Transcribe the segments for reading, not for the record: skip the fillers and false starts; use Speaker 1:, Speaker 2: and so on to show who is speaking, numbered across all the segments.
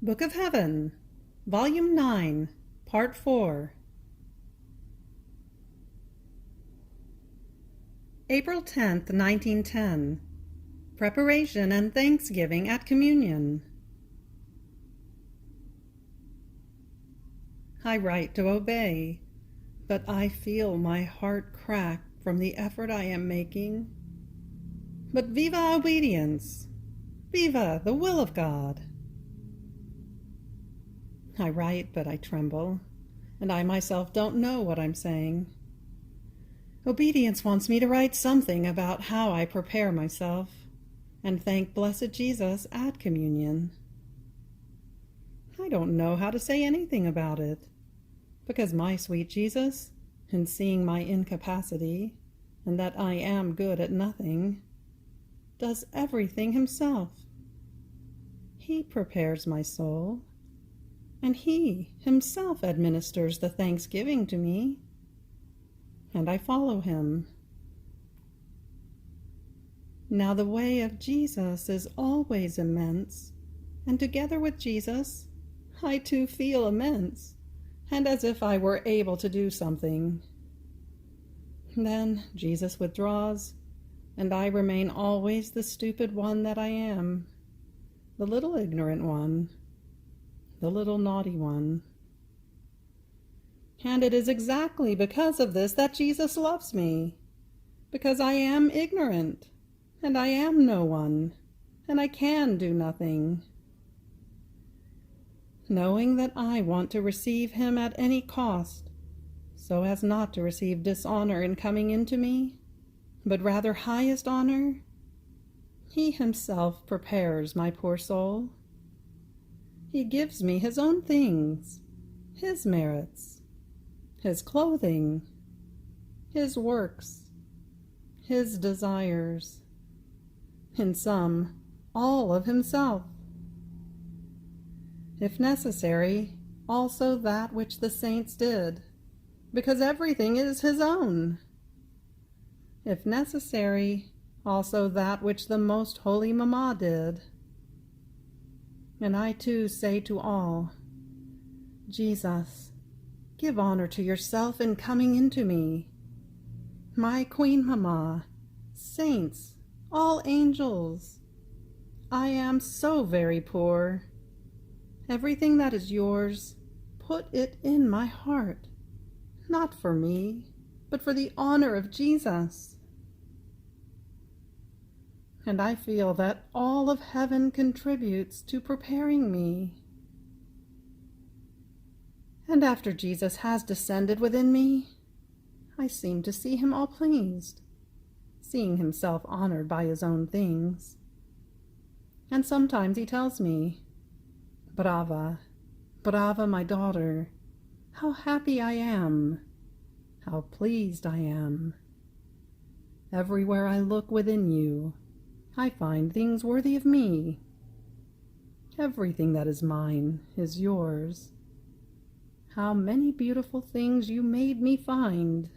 Speaker 1: Book of Heaven, Volume 9, Part 4. April 10th, 1910. Preparation and Thanksgiving at Communion. I write to obey, but I feel my heart crack from the effort I am making. But viva obedience! Viva the will of God! I write, but I tremble, and I myself don't know what I'm saying. Obedience wants me to write something about how I prepare myself and thank blessed Jesus at communion. I don't know how to say anything about it, because my sweet Jesus, in seeing my incapacity and that I am good at nothing, does everything himself. He prepares my soul, and he himself administers the thanksgiving to me, and I follow him. Now the way of Jesus is always immense, and together with Jesus, I too feel immense, and as if I were able to do something. Then Jesus withdraws, and I remain always the stupid one that I am, the little ignorant one, the little naughty one. And it is exactly because of this that Jesus loves me, because I am ignorant, and I am no one, and I can do nothing. Knowing that I want to receive him at any cost, so as not to receive dishonor in coming into me, but rather highest honor, he himself prepares my poor soul. He gives me his own things, his merits, his clothing, his works, his desires, in sum, all of himself. If necessary, also that which the saints did, because everything is his own. If necessary, also that which the most holy Mamma did. And I too say to all, Jesus, give honor to yourself in coming into me. My Queen Mamma, saints, all angels, I am so very poor. Everything that is yours, put it in my heart, not for me, but for the honor of Jesus. And I feel that all of heaven contributes to preparing me. And after Jesus has descended within me, I seem to see him all pleased, seeing himself honored by his own things. And sometimes he tells me, Brava, brava, my daughter, how happy I am, how pleased I am. Everywhere I look within you, I find things worthy of me. Everything that is mine is yours. How many beautiful things you made me find.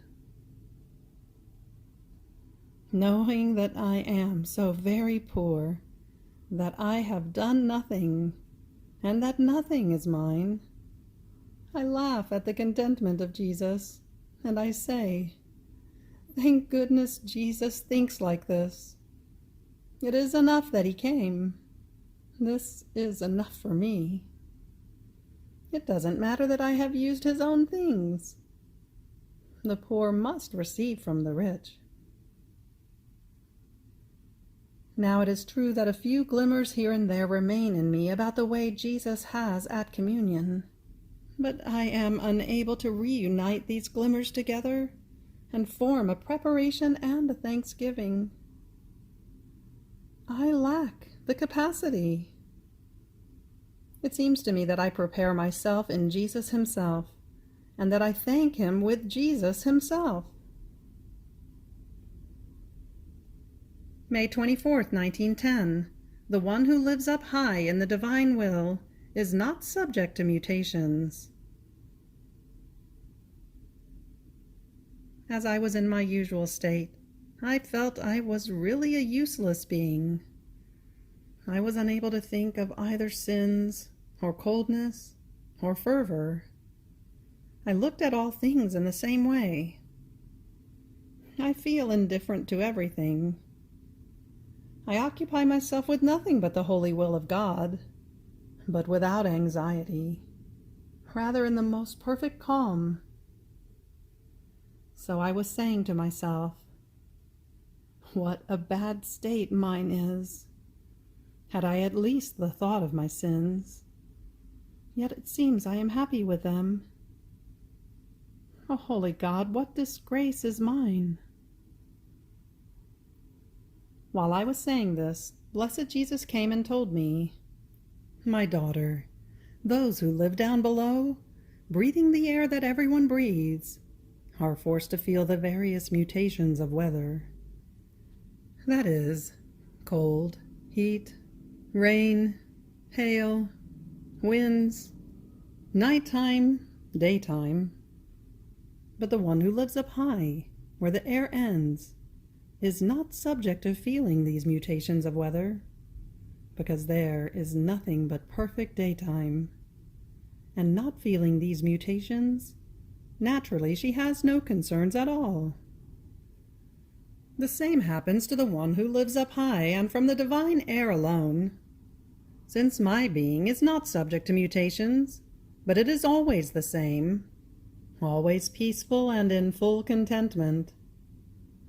Speaker 1: Knowing that I am so very poor, that I have done nothing, and that nothing is mine, I laugh at the contentment of Jesus, and I say, thank goodness Jesus thinks like this. It is enough that he came. This is enough for me. It doesn't matter that I have used his own things. The poor must receive from the rich. Now it is true that a few glimmers here and there remain in me about the way Jesus has at communion, but I am unable to reunite these glimmers together and form a preparation and a thanksgiving. I lack the capacity. It seems to me that I prepare myself in Jesus himself, and that I thank him with Jesus himself. May 24th, 1910. The one who lives up high in the divine will is not subject to mutations. As I was in my usual state, I felt I was really a useless being. I was unable to think of either sins or coldness, or fervor. I looked at all things in the same way. I feel indifferent to everything. I occupy myself with nothing but the holy will of God, but without anxiety, rather in the most perfect calm. So I was saying to myself, what a bad state mine is. Had I at least the thought of my sins, yet it seems I am happy with them. O holy God, what disgrace is mine! While I was saying this, blessed Jesus came and told me, my daughter, those who live down below, breathing the air that everyone breathes, are forced to feel the various mutations of weather. That is, cold, heat, rain, hail, winds, nighttime, daytime. But the one who lives up high, where the air ends, is not subject to feeling these mutations of weather, because there is nothing but perfect daytime. And not feeling these mutations, naturally she has no concerns at all. The same happens to the one who lives up high and from the divine air alone. Since my being is not subject to mutations, but it is always the same, always peaceful and in full contentment,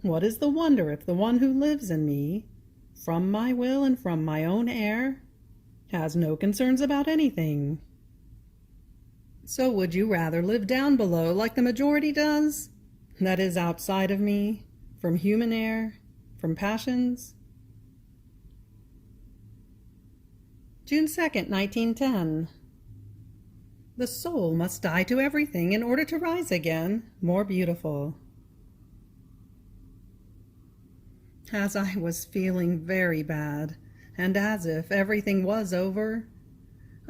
Speaker 1: what is the wonder if the one who lives in me, from my will and from my own air, has no concerns about anything? So would you rather live down below like the majority does, that is outside of me, from human air, from passions? June 2nd, 1910. The soul must die to everything in order to rise again, more beautiful. As I was feeling very bad, and as if everything was over,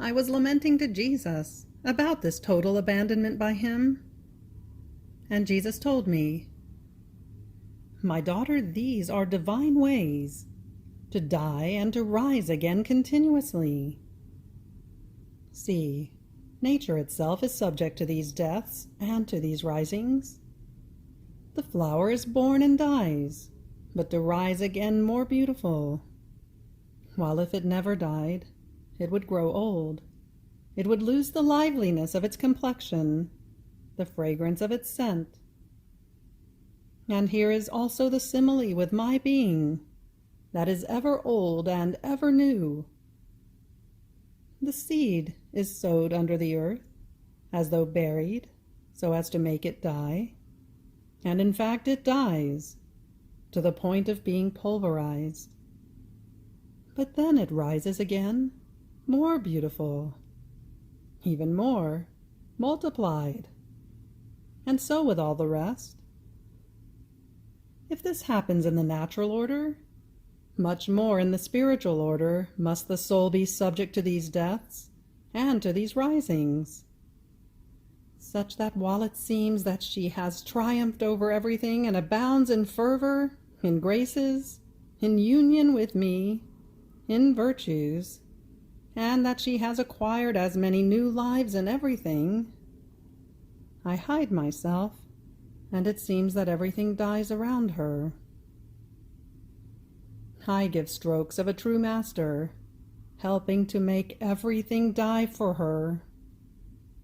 Speaker 1: I was lamenting to Jesus about this total abandonment by him. And Jesus told me, my daughter, these are divine ways, to die and to rise again continuously. See, nature itself is subject to these deaths and to these risings. The flower is born and dies, but to rise again more beautiful. While if it never died, it would grow old. It would lose the liveliness of its complexion, the fragrance of its scent. And here is also the simile with my being, that is ever old and ever new. The seed is sowed under the earth, as though buried, so as to make it die, and in fact it dies, to the point of being pulverized. But then it rises again, more beautiful, even more, multiplied, and so with all the rest. If this happens in the natural order, much more in the spiritual order must the soul be subject to these deaths and to these risings, such that while it seems that she has triumphed over everything and abounds in fervor, in graces, in union with me, in virtues, and that she has acquired as many new lives in everything, I hide myself, and it seems that everything dies around her. I give strokes of a true master, helping to make everything die for her.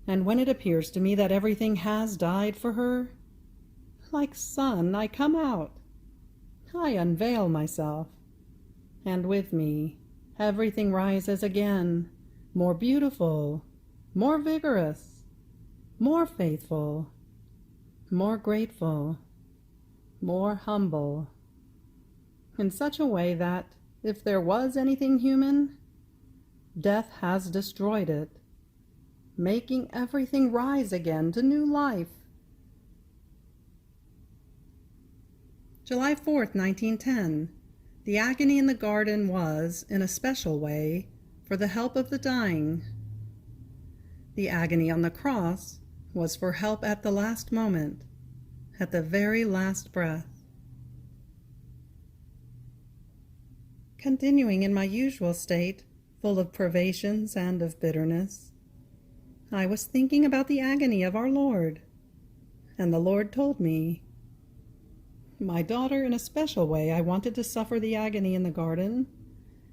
Speaker 1: And when it appears to me that everything has died for her, like sun I come out, I unveil myself, and with me everything rises again, more beautiful, more vigorous, more faithful, more grateful, more humble, in such a way that, if there was anything human, death has destroyed it, making everything rise again to new life. July 4th, 1910. The agony in the garden was, in a special way, for the help of the dying. The agony on the cross was for help at the last moment, at the very last breath. Continuing in my usual state, full of privations and of bitterness, I was thinking about the agony of our Lord, and the Lord told me, "My daughter, in a special way I wanted to suffer the agony in the garden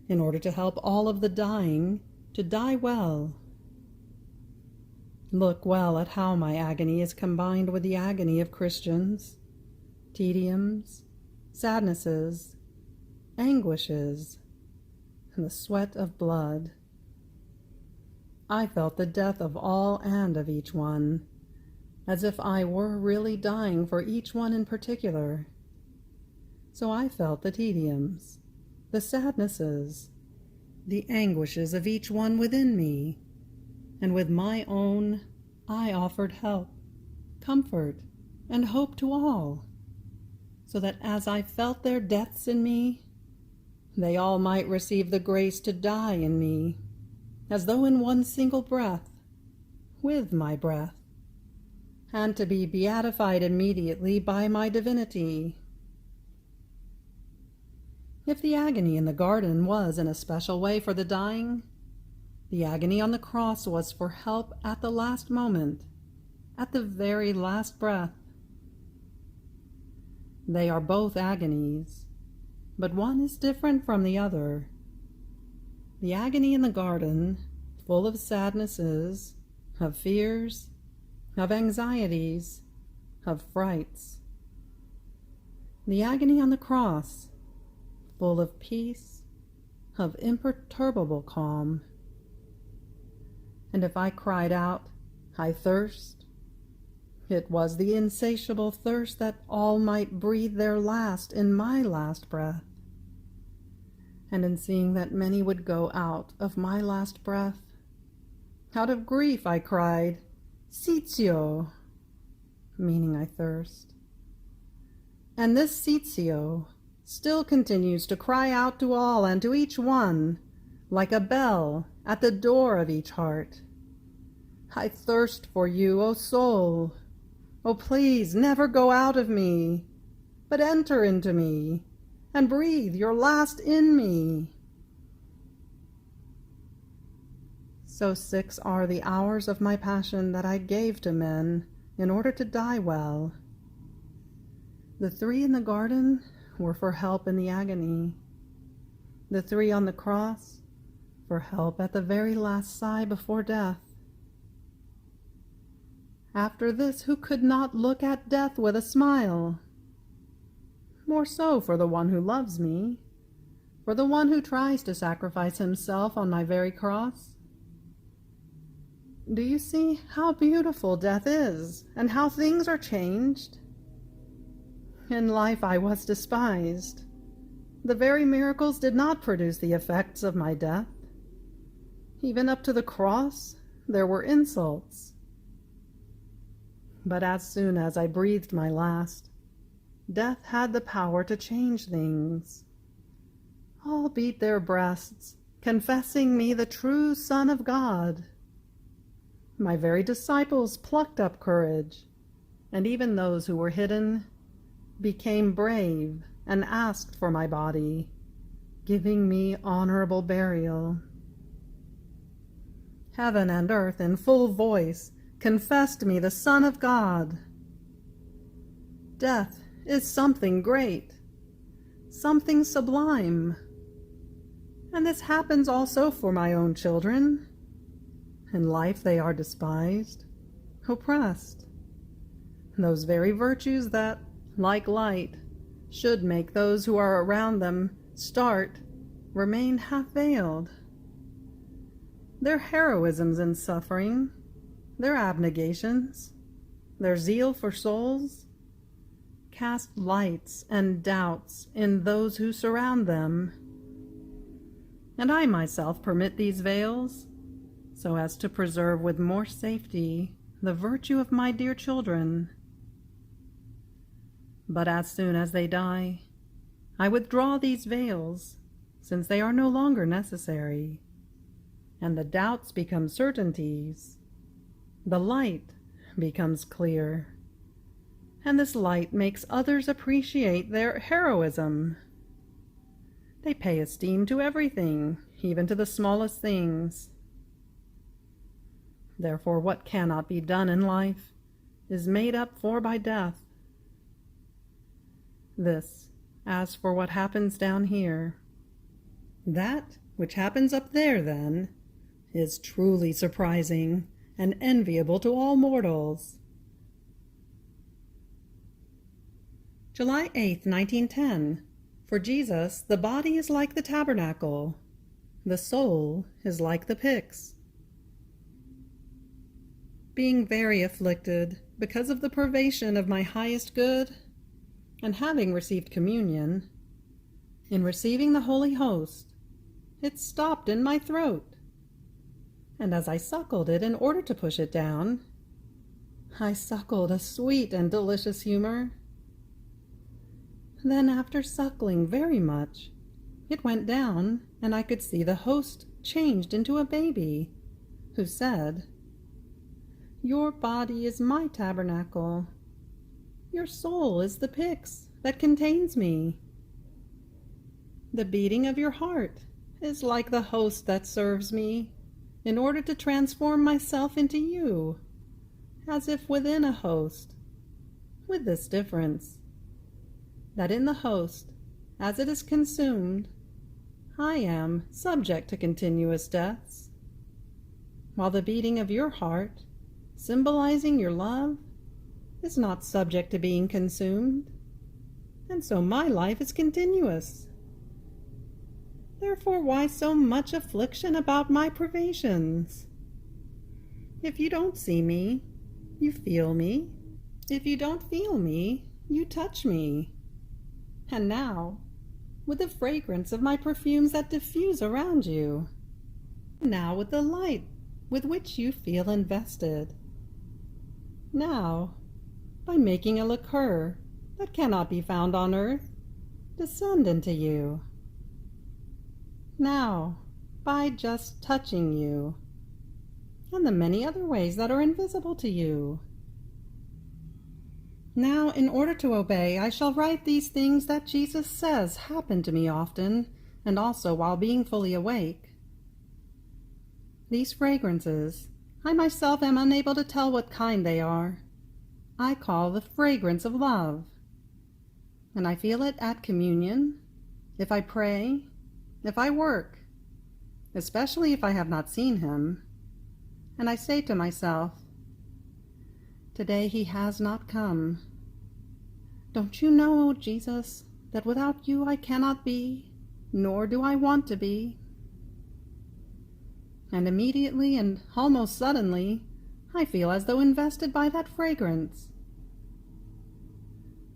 Speaker 1: in order to help all of the dying to die well. Look well at how my agony is combined with the agony of Christians, tediums, sadnesses, anguishes, and the sweat of blood. I felt the death of all and of each one, as if I were really dying for each one in particular. So I felt the tediums, the sadnesses, the anguishes of each one within me, and with my own I offered help, comfort, and hope to all, so that as I felt their deaths in me, they all might receive the grace to die in me, as though in one single breath, with my breath, and to be beatified immediately by my divinity. If the agony in the garden was in a special way for the dying, the agony on the cross was for help at the last moment, at the very last breath. They are both agonies, but one is different from the other. The agony in the garden, full of sadnesses, of fears, of anxieties, of frights. The agony on the cross, full of peace, of imperturbable calm. And if I cried out, "I thirst," it was the insatiable thirst that all might breathe their last in my last breath. And in seeing that many would go out of my last breath, out of grief I cried, "Sitio," meaning I thirst. And this Sitio still continues to cry out to all and to each one, like a bell at the door of each heart. I thirst for you, O soul. Oh, please never go out of me, but enter into me and breathe your last in me. So 6 are the hours of my passion that I gave to men in order to die well. The 3 in the garden were for help in the agony. The 3 on the cross for help at the very last sigh before death. After this, who could not look at death with a smile? More so for the one who loves me, for the one who tries to sacrifice himself on my very cross. Do you see how beautiful death is, and how things are changed? In life I was despised. The very miracles did not produce the effects of my death. Even up to the cross, there were insults. But as soon as I breathed my last, death had the power to change things. All beat their breasts, confessing me the true Son of God. My very disciples plucked up courage, and even those who were hidden became brave and asked for my body, giving me honorable burial. Heaven and earth in full voice confessed me the Son of God. Death is something great, something sublime. And this happens also for my own children. In life they are despised, oppressed. Those very virtues that, like light, should make those who are around them start, remain half-veiled. Their heroisms in suffering, their abnegations, their zeal for souls, cast lights and doubts in those who surround them. And I myself permit these veils, so as to preserve with more safety the virtue of my dear children. But as soon as they die, I withdraw these veils, since they are no longer necessary, and the doubts become certainties. The light becomes clear, and this light makes others appreciate their heroism. They pay esteem to everything, even to the smallest things. Therefore, what cannot be done in life is made up for by death. This, as for what happens down here. That which happens up there, then, is truly surprising and enviable to all mortals. July 8th, 1910. For Jesus, the body is like the tabernacle. The soul is like the pyx. Being very afflicted because of the privation of my highest good, and having received communion, in receiving the Holy Host, it stopped in my throat, and as I suckled it in order to push it down, I suckled a sweet and delicious humor. Then, after suckling very much, it went down, and I could see the host changed into a baby, who said, "Your body is my tabernacle. Your soul is the pyx that contains me. The beating of your heart is like the host that serves me, in order to transform myself into you, as if within a host, with this difference, that in the host, as it is consumed, I am subject to continuous deaths, while the beating of your heart, symbolizing your love, is not subject to being consumed, and so my life is continuous. Therefore, why so much affliction about my privations? If you don't see me, you feel me. If you don't feel me, you touch me. And now, with the fragrance of my perfumes that diffuse around you, now with the light with which you feel invested, now, by making a liqueur that cannot be found on earth descend into you, now, by just touching you, and the many other ways that are invisible to you. Now, in order to obey, I shall write these things that Jesus says happen to me often, and also while being fully awake. These fragrances, I myself am unable to tell what kind they are. I call the fragrance of love. And I feel it at communion, if I pray, if I work, especially if I have not seen him. And I say to myself, today he has not come. Don't you know, O Jesus, that without you I cannot be, nor do I want to be? And immediately and almost suddenly, I feel as though invested by that fragrance.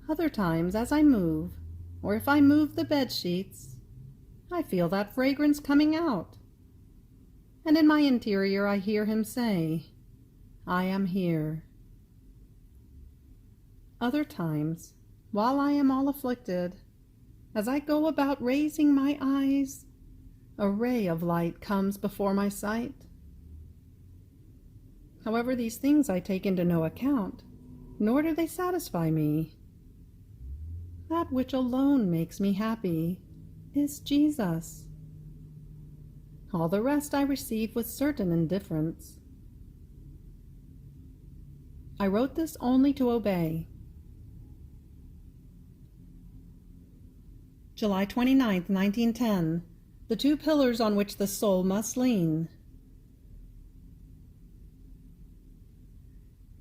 Speaker 1: Other times, as I move, or if I move the bed sheets, I feel that fragrance coming out. And in my interior I hear him say, I am here. Other times, while I am all afflicted, as I go about raising my eyes, a ray of light comes before my sight. However, these things I take into no account, nor do they satisfy me. That which alone makes me happy is Jesus. All the rest I receive with certain indifference. I wrote this only to obey. July 29th, 1910. The two pillars on which the soul must lean.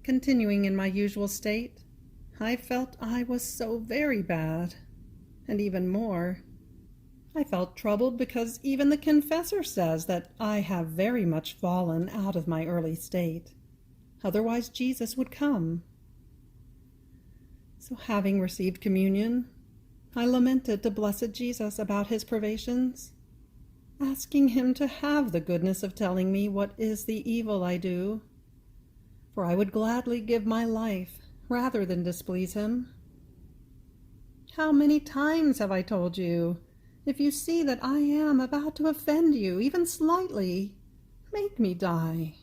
Speaker 1: Continuing in my usual state, I felt I was so very bad, and even more. I felt troubled because even the confessor says that I have very much fallen out of my early state. Otherwise Jesus would come. So having received communion, I lamented to blessed Jesus about his privations, asking him to have the goodness of telling me what is the evil I do, for I would gladly give my life rather than displease him. How many times have I told you, if you see that I am about to offend you, even slightly, make me die.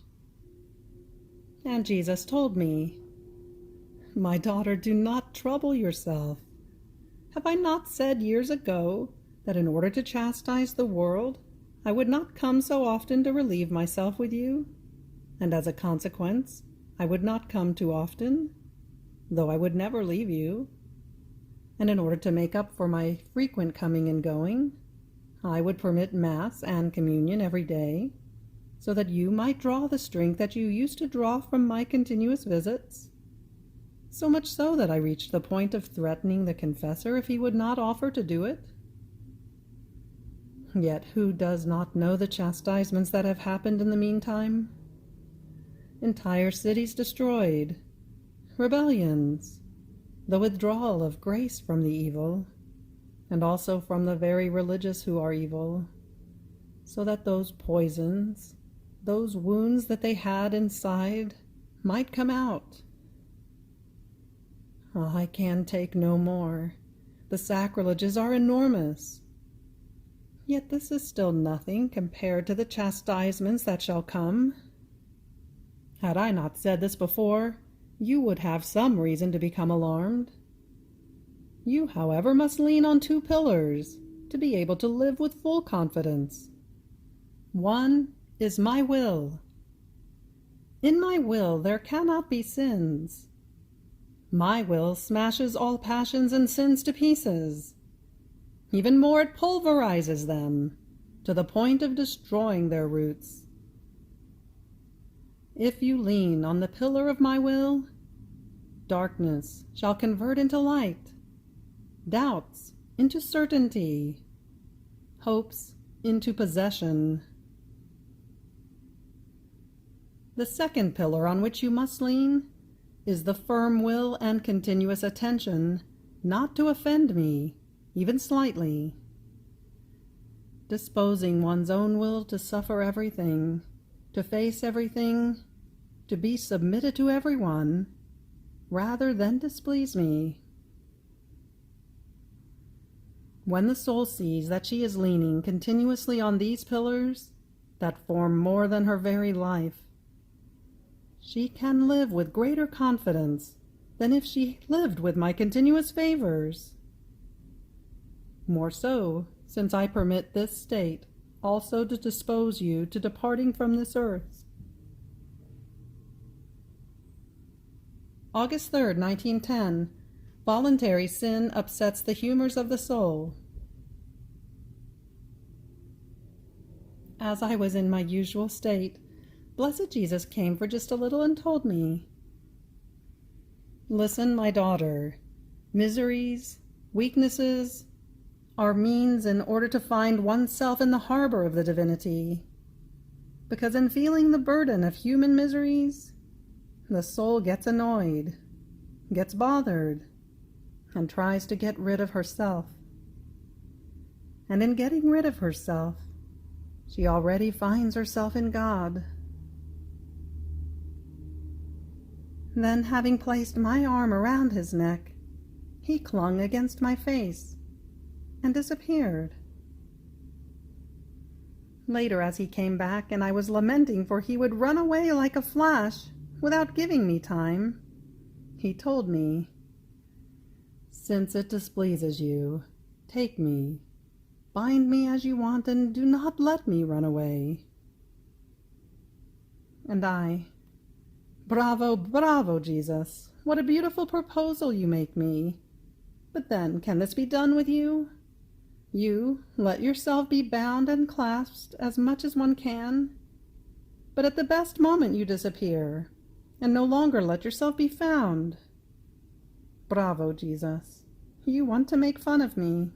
Speaker 1: And Jesus told me, my daughter, do not trouble yourself. Have I not said years ago that in order to chastise the world, I would not come so often to relieve myself with you, and as a consequence, I would not come too often, though I would never leave you. And in order to make up for my frequent coming and going, I would permit Mass and Communion every day, so that you might draw the strength that you used to draw from my continuous visits. So much so that I reached the point of threatening the confessor if he would not offer to do it. Yet who does not know the chastisements that have happened in the meantime? Entire cities destroyed, rebellions, the withdrawal of grace from the evil, and also from the very religious who are evil, so that those poisons, those wounds that they had inside, might come out. I can take no more. The sacrileges are enormous. Yet this is still nothing compared to the chastisements that shall come. Had I not said this before, you would have some reason to become alarmed. You, however, must lean on 2 pillars to be able to live with full confidence. One is my will. In my will there cannot be sins. My will smashes all passions and sins to pieces. Even more, it pulverizes them to the point of destroying their roots. If you lean on the pillar of my will, darkness shall convert into light, doubts into certainty, hopes into possession. The second pillar on which you must lean is the firm will and continuous attention not to offend me, even slightly. Disposing one's own will to suffer everything, to face everything, to be submitted to everyone, rather than displease me. When the soul sees that she is leaning continuously on these pillars that form more than her very life, she can live with greater confidence than if she lived with my continuous favors. More so, since I permit this state also to dispose you to departing from this earth. August 3rd, 1910. Voluntary sin upsets the humors of the soul. As I was in my usual state, Blessed Jesus came for just a little and told me, "Listen, my daughter, miseries, weaknesses, are means in order to find oneself in the harbor of the divinity, because in feeling the burden of human miseries, the soul gets annoyed, gets bothered, and tries to get rid of herself. And in getting rid of herself, she already finds herself in God." Then, having placed my arm around his neck, he clung against my face and disappeared. Later, as he came back and I was lamenting for he would run away like a flash without giving me time, he told me, "Since it displeases you, take me, bind me as you want, and do not let me run away." And I, "Bravo, bravo, Jesus! What a beautiful proposal you make me! But then, can this be done with you? You let yourself be bound and clasped as much as one can, but at the best moment you disappear, and no longer let yourself be found. Bravo, Jesus! You want to make fun of me.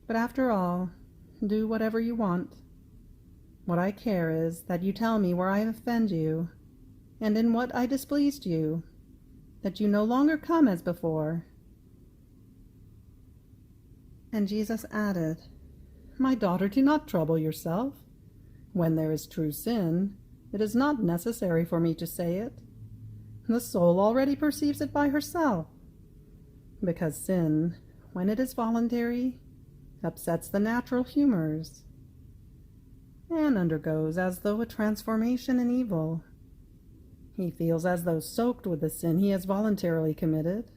Speaker 1: But after all, do whatever you want. What I care is that you tell me where I offend you, and in what I displeased you, that you no longer come as before." And Jesus added, "My daughter, do not trouble yourself. When there is true sin, it is not necessary for me to say it. The soul already perceives it by herself, because sin, when it is voluntary, upsets the natural humors, and undergoes as though a transformation in evil. He feels as though soaked with the sin he has voluntarily committed.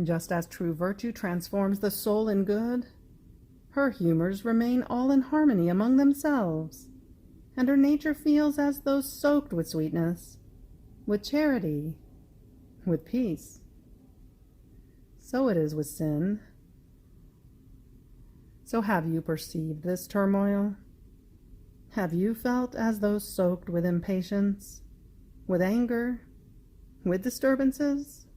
Speaker 1: Just as true virtue transforms the soul in good, her humors remain all in harmony among themselves, and her nature feels as though soaked with sweetness, with charity, with peace. So it is with sin. So have you perceived this turmoil? Have you felt as though soaked with impatience, with anger, with disturbances?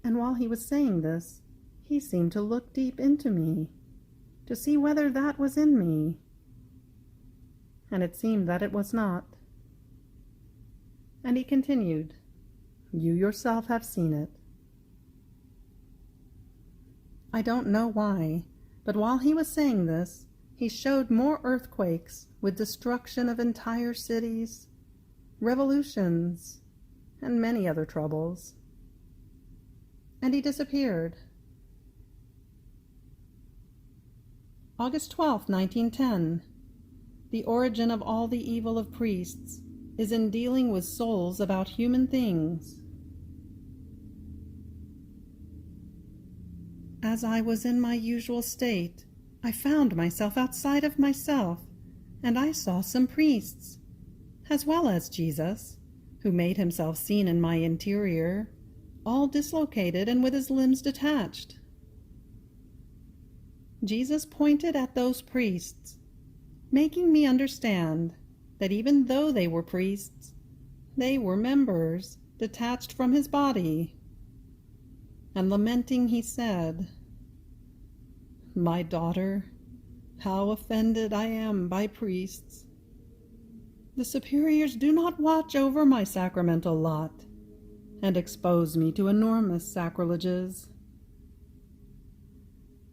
Speaker 1: And while he was saying this, he seemed to look deep into me, to see whether that was in me. And it seemed that it was not. And he continued, "You yourself have seen it." I don't know why, but while he was saying this, he showed more earthquakes with destruction of entire cities, revolutions, and many other troubles. And he disappeared. August 12, 1910. The origin of all the evil of priests is in dealing with souls about human things. As I was in my usual state, I found myself outside of myself, and I saw some priests, as well as Jesus, who made himself seen in my interior, all dislocated and with his limbs detached. Jesus pointed at those priests, making me understand that even though they were priests, they were members detached from his body. And lamenting, he said, "My daughter, how offended I am by priests. The superiors do not watch over my sacramental lot and expose me to enormous sacrileges.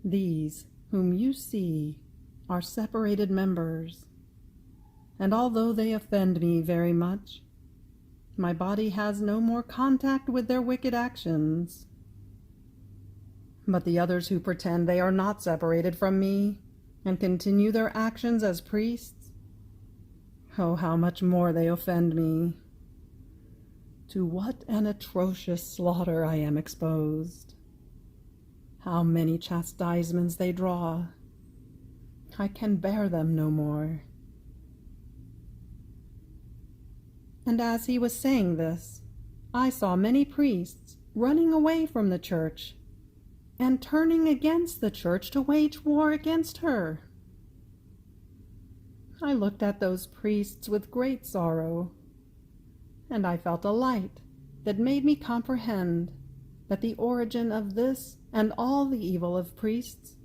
Speaker 1: These, whom you see, are separated members, and although they offend me very much, my body has no more contact with their wicked actions. But the others who pretend they are not separated from me and continue their actions as priests, oh, how much more they offend me. To what an atrocious slaughter I am exposed. How many chastisements they draw. I can bear them no more." And as he was saying this, I saw many priests running away from the church and turning against the church to wage war against her. I looked at those priests with great sorrow, and I felt a light that made me comprehend that the origin of this and all the evil of priests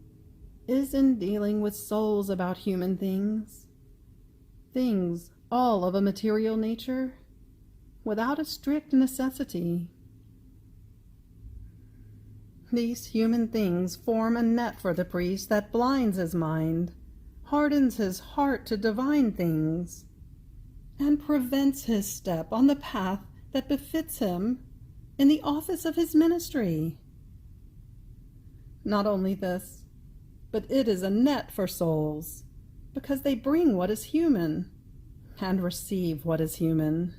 Speaker 1: is in dealing with souls about human things, things all of a material nature, without a strict necessity. These human things form a net for the priest that blinds his mind, hardens his heart to divine things, and prevents his step on the path that befits him in the office of his ministry. Not only this, but it is a net for souls, because they bring what is human and receive what is human,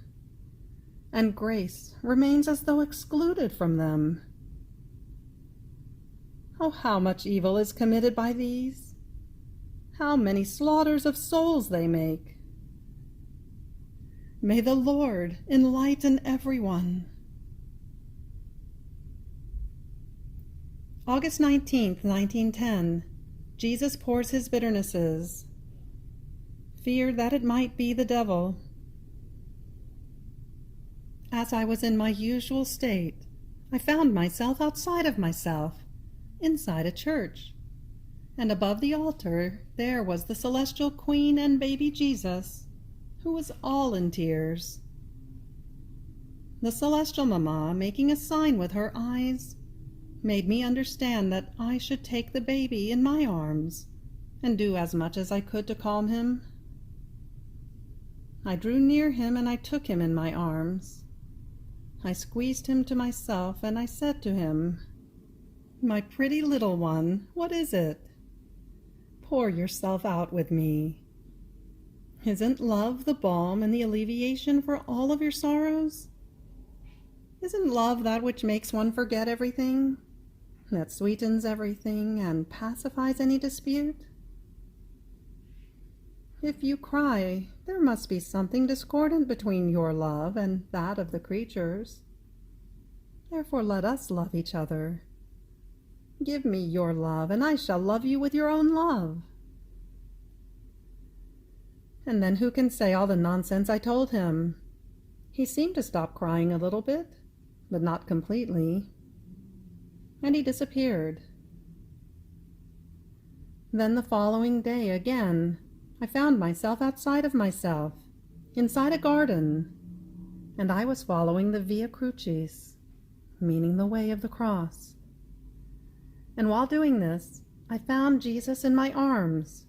Speaker 1: and grace remains as though excluded from them. Oh, how much evil is committed by these! How many slaughters of souls they make! May the Lord enlighten everyone. August 19th, 1910. Jesus pours his bitternesses. Feared that it might be the devil. As I was in my usual state, I found myself outside of myself, inside a church, and above the altar there was the celestial Queen and baby Jesus, who was all in tears. The celestial Mamma, making a sign with her eyes, made me understand that I should take the baby in my arms and do as much as I could to calm him. I drew near him and I took him in my arms. I squeezed him to myself and I said to him, "My pretty little one, what is it? Pour yourself out with me. Isn't love the balm and the alleviation for all of your sorrows? Isn't love that which makes one forget everything that sweetens everything and pacifies any dispute? If you cry, there must be something discordant between your love and that of the creatures. Therefore let us love each other. Give me your love, and I shall love you with your own love. And then who can say all the nonsense I told him? He seemed to stop crying a little bit, but not completely. And he disappeared. Then the following day again, I found myself outside of myself, inside a garden, and I was following the Via Crucis, meaning the way of the cross. And while doing this, I found Jesus in my arms.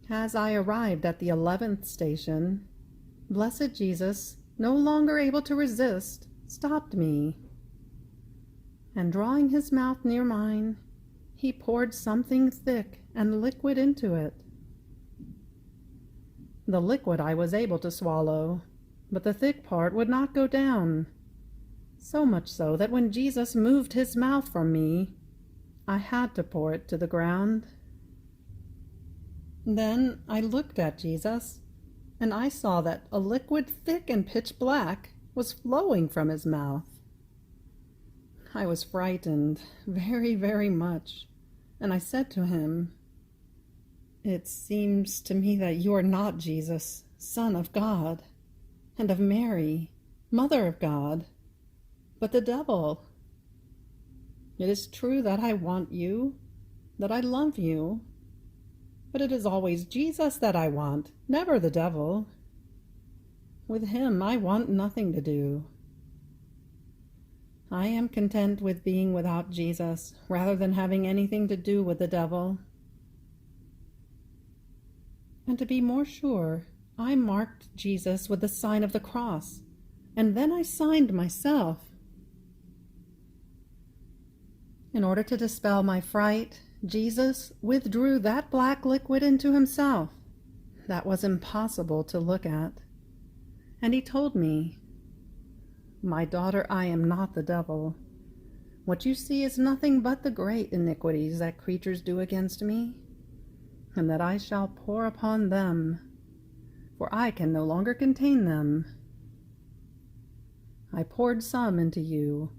Speaker 1: As I arrived at the 11th station, Blessed Jesus, no longer able to resist, stopped me. And drawing his mouth near mine, he poured something thick and liquid into it. The liquid I was able to swallow, but the thick part would not go down, so much so that when Jesus moved his mouth from me, I had to pour it to the ground. Then I looked at Jesus, and I saw that a liquid thick and pitch black was flowing from his mouth. I was frightened, very, very much, and I said to him, "It seems to me that you are not Jesus, Son of God, and of Mary, Mother of God, but the devil. It is true that I want you, that I love you, but it is always Jesus that I want, never the devil. With him I want nothing to do. I am content with being without Jesus rather than having anything to do with the devil." And to be more sure, I marked Jesus with the sign of the cross, and then I signed myself. In order to dispel my fright, Jesus withdrew that black liquid into himself. That was impossible to look at. And he told me, "My daughter, I am not the devil. What you see is nothing but the great iniquities that creatures do against me, and that I shall pour upon them, for I can no longer contain them. I poured some into you,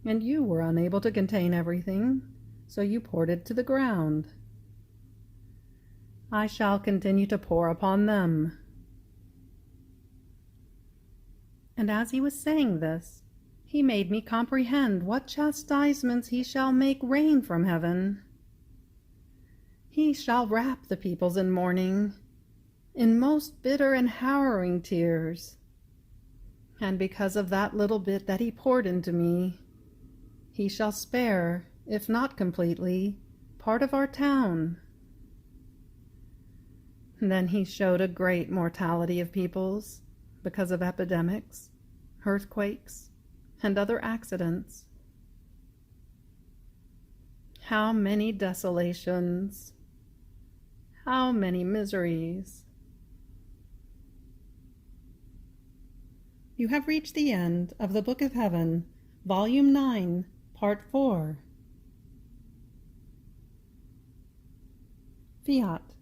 Speaker 1: and you were unable to contain everything, so you poured it to the ground. I shall continue to pour upon them." And as he was saying this, he made me comprehend what chastisements he shall make rain from heaven. He shall wrap the peoples in mourning, in most bitter and harrowing tears. And because of that little bit that he poured into me, he shall spare, if not completely, part of our town. Then he showed a great mortality of peoples because of epidemics, earthquakes, and other accidents. How many desolations, how many miseries. You have reached the end of the Book of Heaven, Volume 9, Part 4. Fiat.